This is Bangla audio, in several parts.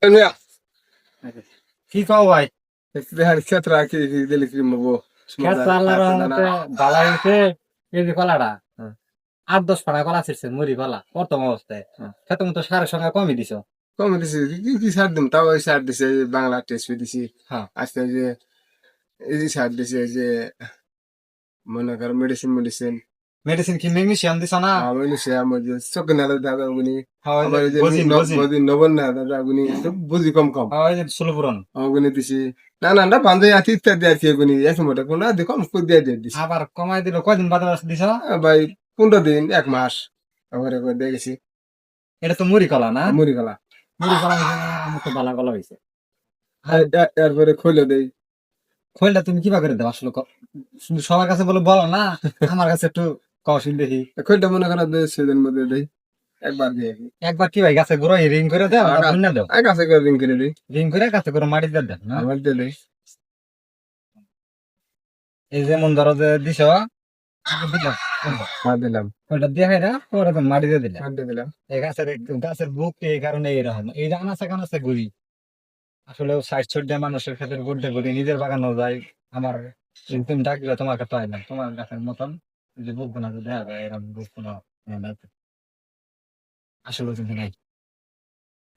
Mira, কি কও ভাই? dejar que atrás que del clima খেত আল্লাহর রহমতে ভালো হয়েছে। এই যে কলাটা 8-10 পাড়া কলা ছিড়ছে, মুড়ি কলা প্রথম অবস্থায়। খেতে মতো সারের সঙ্গে কমই দিছ। Como dice, কি সার দিম তাও ওই সার দিছে বাংলা টেস্ট দিছি হ্যাঁ, আজকে যে এই যে সার দিছে এই যে মনে কর মেডিসিন মেডিসিন কি ম্যাগনেসিয়াম দিছ না? আমার সে আমার যে চোখ নালে দাদা উনি হ্যাঁ, ওই যে আমার এই যে বজিন বজিন। নবন না দাদা উনি বুঝি কম কম হ্যাঁ, ওই যে সুলপুরন। ওগুনি দিছি না না বান্ধে আতি ইত্যাদি আছে এগুনি এক মোটা কোন আদি কম করে দিয়ে দিছি আবার কমাই দিল, কয়দিন বাদে দিছ? ভাই 15 দিন 1 মাস আবার একবার দিয়ে গেছি এটা তো মুড়ি কলা না? মুড়ি গলা মুড়ি কলা হয়েছে, আমার তো ভালো কলা হয়েছে। এরপরে খুলে দেই খোলটা তুমি কিবা করে দাও আসলে শুধু সবার কাছে বলে বলো না, আমার কাছে একটু কওশিন দেখি। খুলটা মনে করা দেয় সেদিন মধ্যে দেই একবার দিয়ে একবার কি ভাই গাছে গুঁড়ো রিং করে দাও, না দাও কাছে করে রিং করে দিই রিং করে গাছে করে মাটি দিয়ে দেন না? আবার দিয়ে দেই এই যেমন ধরো যে দিছ দিলাম, দিলাম ওইটা দিয়ে খাই না, পরে তো মাটি দিয়ে দিলাম। দিয়ে দিলাম এই গাছের বুক এই কারণে এরকম, এই যে আনাচে কানাচে ঘুরি আসলে সাইড সাইড দিয়ে মানুষের ক্ষেত্রে ঘুরতে ঘুরি, নিজের বাগানও যাই। আমার এই তুমি ডাকলে তোমাকে পাইলাম, তোমার গাছের মতন এই যে বুক গুনা দেখা যায়, এরকম বুক কোনো আসলে কিন্তু নাই।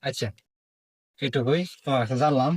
আচ্ছা, এটুকুই তোমার কাছে জানলাম।